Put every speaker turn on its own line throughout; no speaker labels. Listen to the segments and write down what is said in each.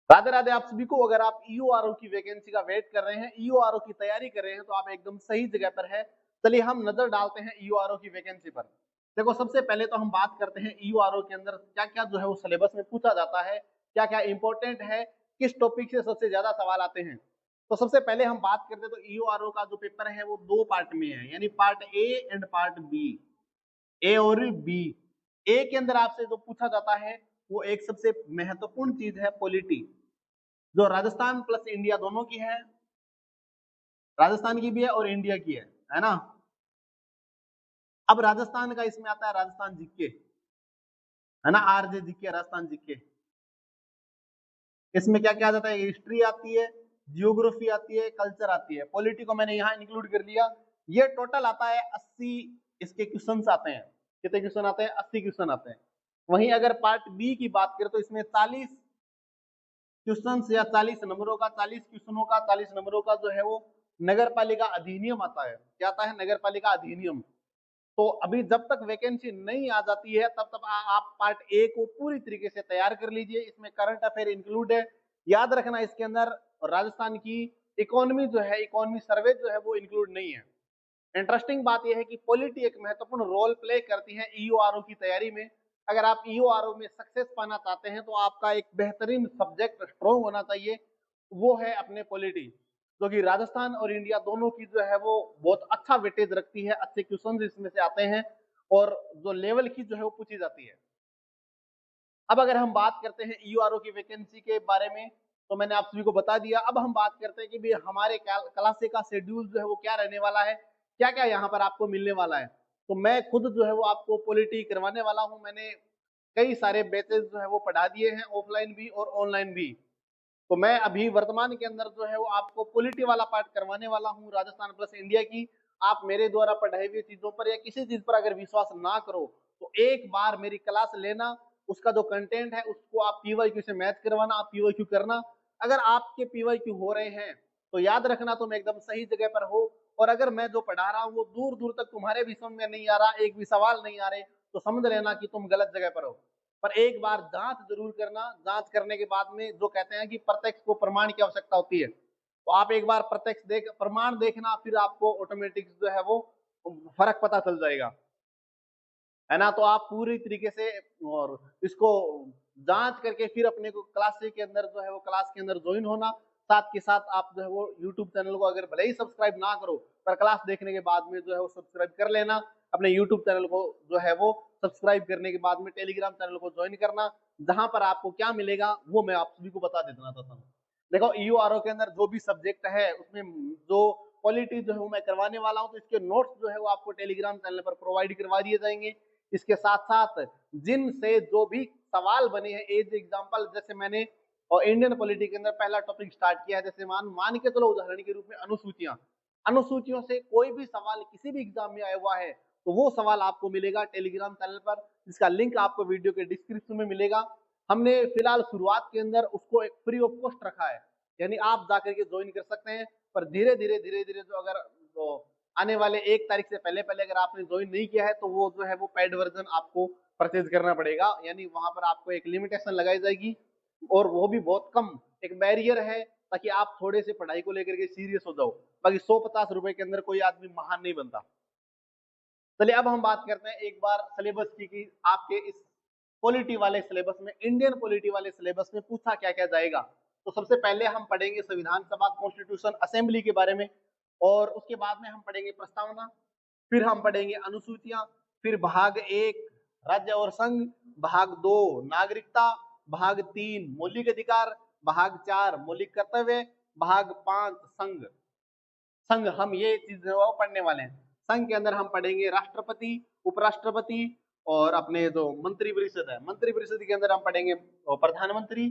राधे राधे आप सभी को। अगर आप ईओआरओ की वैकेंसी का वेट कर रहे हैं, ईओआरओ की तैयारी कर रहे हैं, तो आप एकदम सही जगह पर है। चलिए हम नजर डालते हैं ईओआरओ की वैकेंसी पर। देखो, सबसे पहले तो हम बात करते हैं ईओआरओ के अंदर क्या क्या जो है वो सिलेबस में पूछा जाता है, क्या क्या इंपॉर्टेंट है, किस टॉपिक से सबसे ज्यादा सवाल आते हैं। तो सबसे पहले हम बात करते हैं, तो ईओआरओ का जो पेपर है वो दो पार्ट में है, यानी part A and part B, A और बी। ए के अंदर आपसे जो पूछा जाता है वो एक सबसे महत्वपूर्ण चीज है, पॉलिटी, जो राजस्थान प्लस इंडिया दोनों की है। राजस्थान की भी है और इंडिया की है ना। अब राजस्थान का इसमें आता है राजस्थान जीके, है ना, आरजे जीके, राजस्थान जीके। इसमें क्या क्या आ जाता है, हिस्ट्री आती है, जियोग्राफी आती है, कल्चर आती है। पॉलिटी को मैंने यहाँ इंक्लूड कर लिया। ये टोटल आता है 80 इसके क्वेश्चन आते हैं। कितने क्वेश्चन आते हैं? 80 क्वेश्चन आते हैं। वहीं अगर पार्ट बी की बात करें तो इसमें 40 क्वेश्चन या 40 नंबरों का, 40 क्वेश्चनों का 40 नंबरों का जो है वो नगर पालिका अधिनियम आता है। क्या आता है? नगर पालिका अधिनियम। तो अभी जब तक वैकेंसी नहीं आ जाती है तब तक आप पार्ट ए को पूरी तरीके से तैयार कर लीजिए। इसमें करंट अफेयर इंक्लूड है। याद रखना, इसके अंदर राजस्थान की इकोनॉमी जो है, इकोनॉमी सर्वे जो है वो इंक्लूड नहीं है। इंटरेस्टिंग बात यह है कि पॉलिटी एक महत्वपूर्ण रोल प्ले करती है ईओआरओ की तैयारी में। अगर आप ईओआरओ में सक्सेस पाना चाहते हैं तो आपका एक बेहतरीन सब्जेक्ट स्ट्रॉन्ग होना चाहिए, वो है अपने पॉलिटी। क्योंकि तो राजस्थान और इंडिया दोनों की जो है वो बहुत अच्छा वेटेज रखती है, अच्छे क्वेश्चन इसमें से आते हैं और जो लेवल की जो है वो पूछी जाती है। अब अगर हम बात करते हैं ईओआरओ की वैकेंसी के बारे में, तो मैंने आप सभी को बता दिया। अब हम बात करते हैं कि भी हमारे क्लासे का शेड्यूल जो है वो क्या रहने वाला है, क्या क्या यहाँ पर आपको मिलने वाला है। तो मैं खुद जो है वो आपको पॉलिटी करवाने वाला हूँ। मैंने कई सारे बैचेस जो है वो पढ़ा दिए हैं, ऑफलाइन भी और ऑनलाइन भी। तो मैं अभी वर्तमान के अंदर जो है वो आपको पॉलिटी वाला पार्ट करवाने वाला हूँ, राजस्थान प्लस इंडिया की। आप मेरे द्वारा पढ़ाई हुई चीजों पर या किसी चीज पर अगर विश्वास ना करो तो एक बार मेरी क्लास लेना, उसका जो कंटेंट है उसको आप पीवाईक्यू से मैच करवाना, आप पीवाईक्यू करना। अगर आपके पीवाईक्यू हो रहे हैं तो याद रखना तुम एकदम सही जगह पर हो। और अगर मैं जो पढ़ा रहा हूँ वो दूर दूर तक तुम्हारे भी समझ में नहीं आ रहा, एक भी सवाल नहीं आ रहे, तो समझ लेना कि तुम गलत जगह पर हो। पर एक बार जांच जरूर करना। जांच करने के बाद में जो कहते हैं कि प्रत्यक्ष को प्रमाण की आवश्यकता होती है, तो आप एक बार प्रत्यक्ष देख प्रमाण देखना, फिर आपको ऑटोमेटिक जो है वो फर्क पता चल जाएगा, है ना। तो आप पूरी तरीके से और इसको जांच करके फिर अपने को क्लास के अंदर जो है वो क्लास के अंदर ज्वाइन होना। साथ के साथ आप जो है वो यूट्यूब चैनल को अगर भले ही सब्सक्राइब ना करो, पर क्लास देखने के बाद में जो है वो सब्सक्राइब कर लेना। अपने यूट्यूब चैनल को जो है वो सब्सक्राइब करने के बाद में टेलीग्राम चैनल को ज्वाइन करना, जहां पर आपको क्या मिलेगा वो मैं आप सभी को बता देना चाहता हूँ। देखो, ईओआरओ के अंदर जो भी सब्जेक्ट है उसमें जो पॉलिटी जो है वो मैं करवाने वाला हूँ, तो इसके नोट्स जो है वो आपको टेलीग्राम चैनल पर प्रोवाइड करवा दिए जाएंगे। इसके साथ साथ जिनसे जो भी सवाल बने हैं एज एग्जांपल, जैसे मैंने और इंडियन पॉलिटी के अंदर पहला टॉपिक स्टार्ट किया है, जैसे मान के चलो उदाहरण के रूप में अनुसूचियां। अनुसूचियों से कोई भी सवाल किसी भी एग्जाम में आया हुआ है तो वो सवाल आपको मिलेगा टेलीग्राम चैनल पर, जिसका लिंक आपको वीडियो के डिस्क्रिप्शन में मिलेगा। हमने फिलहाल शुरुआत के अंदर उसको एक फ्री ऑफ कॉस्ट रखा है, यानी आप जाकर के ज्वाइन कर सकते हैं। पर धीरे धीरे जो अगर तो आने वाले 1 तारीख से पहले पहले अगर आपने ज्वाइन नहीं किया है तो वो जो है वो पेड वर्जन आपको परचेज करना पड़ेगा, यानी वहां पर आपको एक लिमिटेशन लगाई जाएगी और वो भी बहुत कम, एक बैरियर है, ताकि आप थोड़े से पढ़ाई को लेकर के सीरियस हो जाओ। बाकी 150 रुपए के अंदर कोई आदमी महान नहीं बनता। चलिए अब हम बात करते हैं एक बार सिलेबस की कि आपके इस पॉलिटी वाले सिलेबस में, इंडियन पॉलिटी वाले सिलेबस में पूछा क्या क्या जाएगा। तो सबसे पहले हम पढ़ेंगे संविधान सभा, कॉन्स्टिट्यूशन असेंबली के बारे में, और उसके बाद में हम पढ़ेंगे प्रस्तावना, फिर हम पढ़ेंगे अनुसूचियां, फिर भाग 1 राज्य और संघ, भाग 2 नागरिकता, भाग 3 मौलिक अधिकार, भाग 4 मौलिक कर्तव्य, भाग 5 संघ। संघ हम ये चीज जो है पढ़ने वाले हैं। संघ के अंदर हम पढ़ेंगे राष्ट्रपति, उपराष्ट्रपति और अपने जो मंत्री परिषद है, मंत्री परिषद के अंदर हम पढ़ेंगे प्रधानमंत्री।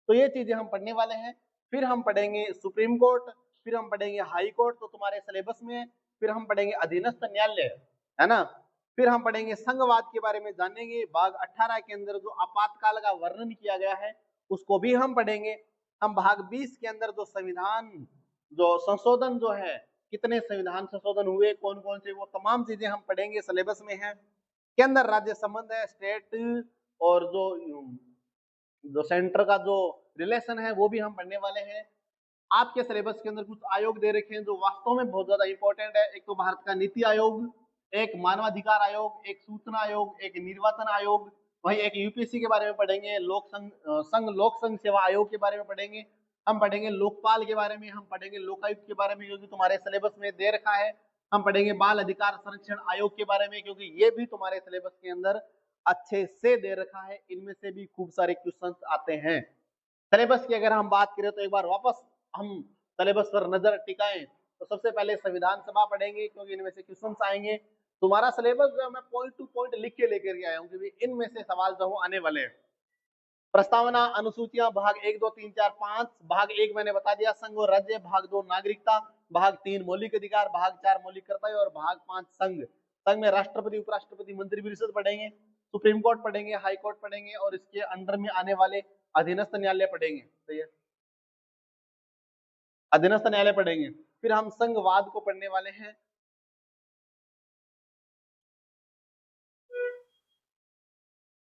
तो ये चीजें हम पढ़ने वाले हैं। फिर हम पढ़ेंगे सुप्रीम कोर्ट, फिर हम पढ़ेंगे हाई कोर्ट, तो तुम्हारे सिलेबस में है। फिर हम पढ़ेंगे अधीनस्थ न्यायालय, है ना। फिर हम पढ़ेंगे संघवाद के बारे में जानेंगे। भाग 18 के अंदर जो आपातकाल का वर्णन किया गया है उसको भी हम पढ़ेंगे। हम भाग 20 के अंदर जो संविधान जो संशोधन जो है, कितने संविधान संशोधन हुए, कौन कौन से, वो तमाम चीजें हम पढ़ेंगे, सिलेबस में है। के अंदर राज्य संबंध है, स्टेट और जो जो सेंटर का जो रिलेशन है वो भी हम पढ़ने वाले हैं। आपके सिलेबस के अंदर कुछ आयोग दे रखे हैं जो वास्तव में बहुत ज्यादा इंपॉर्टेंट है। एक तो भारत का नीति आयोग, एक मानवाधिकार आयोग, एक सूचना आयोग, एक निर्वाचन आयोग, वही एक यूपीएससी के बारे में पढ़ेंगे, लोक संघ सेवा आयोग के बारे में पढ़ेंगे, हम पढ़ेंगे लोकपाल के बारे में, हम पढ़ेंगे लोकायुक्त के बारे में क्योंकि तुम्हारे सिलेबस में दे रखा है, हम पढ़ेंगे बाल अधिकार संरक्षण आयोग के बारे में क्योंकि ये भी तुम्हारे सिलेबस के अंदर अच्छे से दे रखा है। इनमें से भी खूब सारे क्वेश्चंस आते हैं। सिलेबस की अगर हम बात करें तो एक बार वापस हम सिलेबस पर नजर टिकाएं तो सबसे पहले संविधान सभा पढ़ेंगे क्योंकि इनमें से क्वेश्चंस आएंगे। तुम्हारा सिलेबस जो मैं पॉइंट टू पॉइंट लिख के लेकर के आया हूँ क्योंकि इनमें से सवाल जो आने वाले हैं। प्रस्तावना, अनुसूचियां, भाग 1, 2, 3, 4, 5। भाग 1 मैंने बता दिया संघ और राज्य, भाग 2 नागरिकता, भाग 3 मौलिक अधिकार, भाग 4 मौलिक कर्तव्य और भाग 5 संघ। संघ में राष्ट्रपति, उपराष्ट्रपति, मंत्रिपरिषद पढ़ेंगे, सुप्रीम कोर्ट पढ़ेंगे, हाई कोर्ट पढ़ेंगे और इसके अंडर में आने वाले अधीनस्थ न्यायालय पढ़ेंगे। सही है, अधीनस्थ न्यायालय पढ़ेंगे। फिर हम संघवाद को पढ़ने वाले हैं।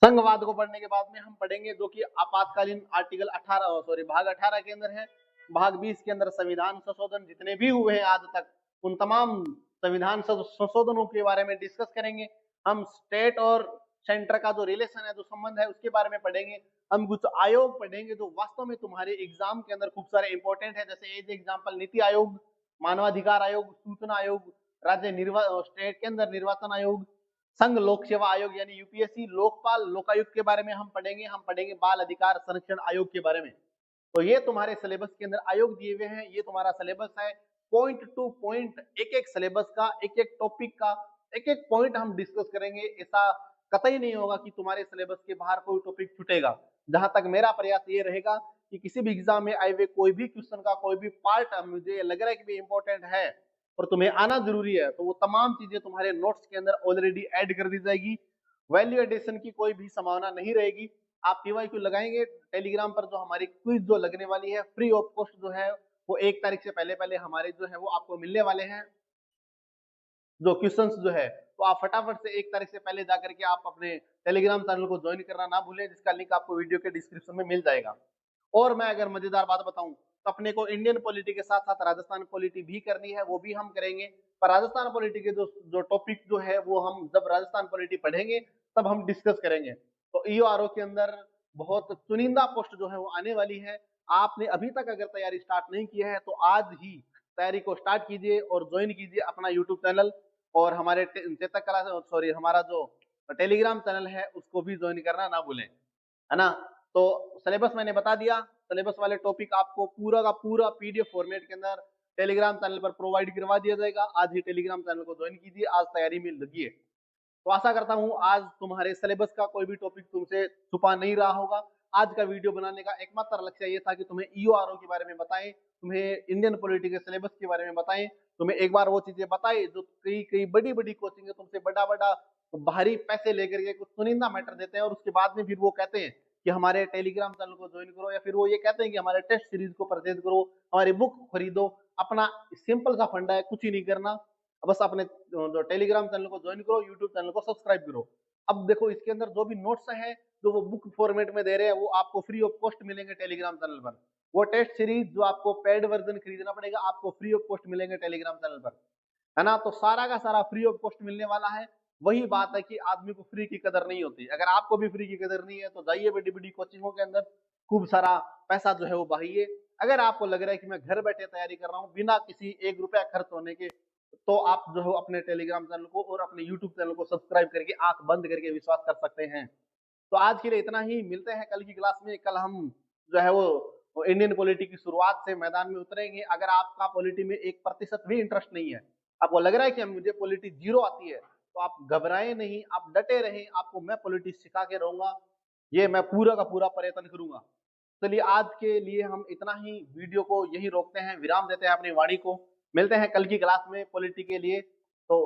संघवाद को पढ़ने के बाद में हम पढ़ेंगे जो कि आपातकालीन आर्टिकल 18 भाग 18 के अंदर है। भाग 20 के अंदर संविधान संशोधन जितने भी हुए हैं आज तक उन तमाम संविधान संशोधनों के बारे में डिस्कस करेंगे। हम स्टेट और सेंटर का जो रिलेशन है, जो संबंध है, उसके बारे में पढ़ेंगे। हम कुछ आयोग पढ़ेंगे जो वास्तव में तुम्हारे एग्जाम के अंदर खूब सारे इंपॉर्टेंट है, जैसे एज एग्जाम्पल नीति आयोग, मानवाधिकार आयोग, सूचना आयोग, स्टेट के अंदर निर्वाचन आयोग, संघ लोक सेवा आयोग यानी यूपीएससी, लोकपाल, लोकायुक्त के बारे में हम पढ़ेंगे। हम पढ़ेंगे बाल अधिकार संरक्षण आयोग के बारे में। तो ये तुम्हारे सिलेबस के अंदर आयोग दिए हुए हैं। ये तुम्हारा सिलेबस है पॉइंट टू पॉइंट, एक एक सिलेबस का, एक एक टॉपिक का एक एक पॉइंट हम डिस्कस करेंगे। ऐसा कतई नहीं होगा कि तुम्हारे सिलेबस के बाहर कोई टॉपिक छूटेगा। जहां तक मेरा प्रयास ये रहेगा कि किसी भी एग्जाम में आए हुए कोई भी क्वेश्चन का कोई भी पार्ट मुझे लग रहा है कि इंपॉर्टेंट है और तुम्हें आना जरूरी है तो वो तमाम चीजें तुम्हारे नोट्स के अंदर ऑलरेडी ऐड कर दी जाएगी। वैल्यू एडिशन की कोई भी संभावना नहीं रहेगी। आप पीवाईक्यू लगाएंगे टेलीग्राम पर, जो हमारी क्विज जो लगने वाली है फ्री ऑफ कॉस्ट जो है वो 1 तारीख से पहले पहले हमारे जो है वो आपको मिलने वाले हैं जो क्वेश्चंस जो है। तो आप फटाफट से 1 तारीख से पहले जाकर के आप अपने टेलीग्राम चैनल को ज्वाइन करना ना भूलें, जिसका लिंक आपको वीडियो के डिस्क्रिप्शन में मिल जाएगा। और मैं अगर मजेदार बात बताऊं तो अपने को इंडियन पॉलिटी के साथ साथ राजस्थान पॉलिटी भी करनी है, वो भी हम करेंगे। पर राजस्थान पॉलिटी के जो टॉपिक जो है वो हम जब राजस्थान पॉलिटी पढ़ेंगे तब हम डिस्कस करेंगे। तो ईओआरओ के अंदर बहुत चुनिंदा पोस्ट जो है वो आने वाली है। आपने अभी तक अगर तैयारी स्टार्ट नहीं की है तो आज ही तैयारी को स्टार्ट कीजिए और ज्वाइन कीजिए अपना यूट्यूब चैनल और हमारे चेतक कला हमारा जो टेलीग्राम चैनल है उसको भी ज्वाइन करना ना भूलें, है ना। तो सिलेबस मैंने बता दिया। सिलेबस वाले टॉपिक आपको पूरा का पूरा पीडीएफ फॉर्मेट के अंदर टेलीग्राम चैनल पर प्रोवाइड करवा दिया जाएगा। आज ही टेलीग्राम चैनल को ज्वाइन कीजिए, आज तैयारी में लगिए। तो आशा करता हूं आज तुम्हारे सिलेबस का कोई भी टॉपिक तुमसे छुपा नहीं रहा होगा। आज का वीडियो बनाने का एकमात्र लक्ष्य ये था कि तुम्हें ईओआरओ के बारे में बताएं, तुम्हें इंडियन पॉलिटी के सिलेबस के बारे में बताएं, तुम्हें एक बार वो चीजें बताएं जो कई कई बड़ी बड़ी कोचिंग है तुमसे बड़ा बड़ा भारी पैसे लेकर के कुछ चुनिंदा मैटर देते हैं और उसके बाद में फिर वो कहते हैं कि हमारे टेलीग्राम चैनल को ज्वाइन करो, या फिर वो ये कहते हैं कि हमारे टेस्ट सीरीज को परचेज करो, हमारी बुक खरीदो। अपना सिंपल सा फंडा है, कुछ ही नहीं करना, बस अपने जो टेलीग्राम चैनल को ज्वाइन करो, यूट्यूब चैनल को सब्सक्राइब करो। अब देखो इसके अंदर जो भी नोट्स है जो वो बुक फॉर्मेट में दे रहे हैं वो आपको फ्री ऑफ कॉस्ट मिलेंगे टेलीग्राम चैनल पर। वो टेस्ट सीरीज जो आपको पेड वर्जन खरीदना पड़ेगा आपको फ्री ऑफ कॉस्ट मिलेंगे टेलीग्राम चैनल पर, है ना। तो सारा का सारा फ्री ऑफ कॉस्ट मिलने वाला है। वही बात है कि आदमी को फ्री की कदर नहीं होती। अगर आपको भी फ्री की कदर नहीं है तो जाइए बड़ी बड़ी कोचिंगों के अंदर, खूब सारा पैसा जो है वो बहाइए। अगर आपको लग रहा है कि मैं घर बैठे तैयारी कर रहा हूँ बिना किसी 1 रुपया खर्च होने के, तो आप जो है अपने टेलीग्राम चैनल को और अपने यूट्यूब चैनल को सब्सक्राइब करके आंख बंद करके विश्वास कर सकते हैं। तो आज के लिए इतना ही, मिलते हैं कल की क्लास में। कल हम जो है वो इंडियन पॉलिटी की शुरुआत से मैदान में उतरेंगे। अगर आपका पॉलिटी में 1% भी इंटरेस्ट नहीं है, आपको लग रहा है कि मुझे पॉलिटी 0 आती है, तो आप घबराएं नहीं, आप डटे रहें। आपको मैं पॉलिटी सिखा के रहूंगा, ये मैं पूरा का पूरा प्रयत्न करूंगा। चलिए आज के लिए हम इतना ही, वीडियो को यही रोकते हैं, विराम देते हैं अपनी वाणी को। मिलते हैं कल की क्लास में पॉलिटी के लिए। तो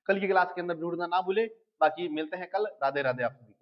कल की क्लास के अंदर जुड़ना ना भूले। बाकी मिलते हैं कल। राधे राधे आप सभी।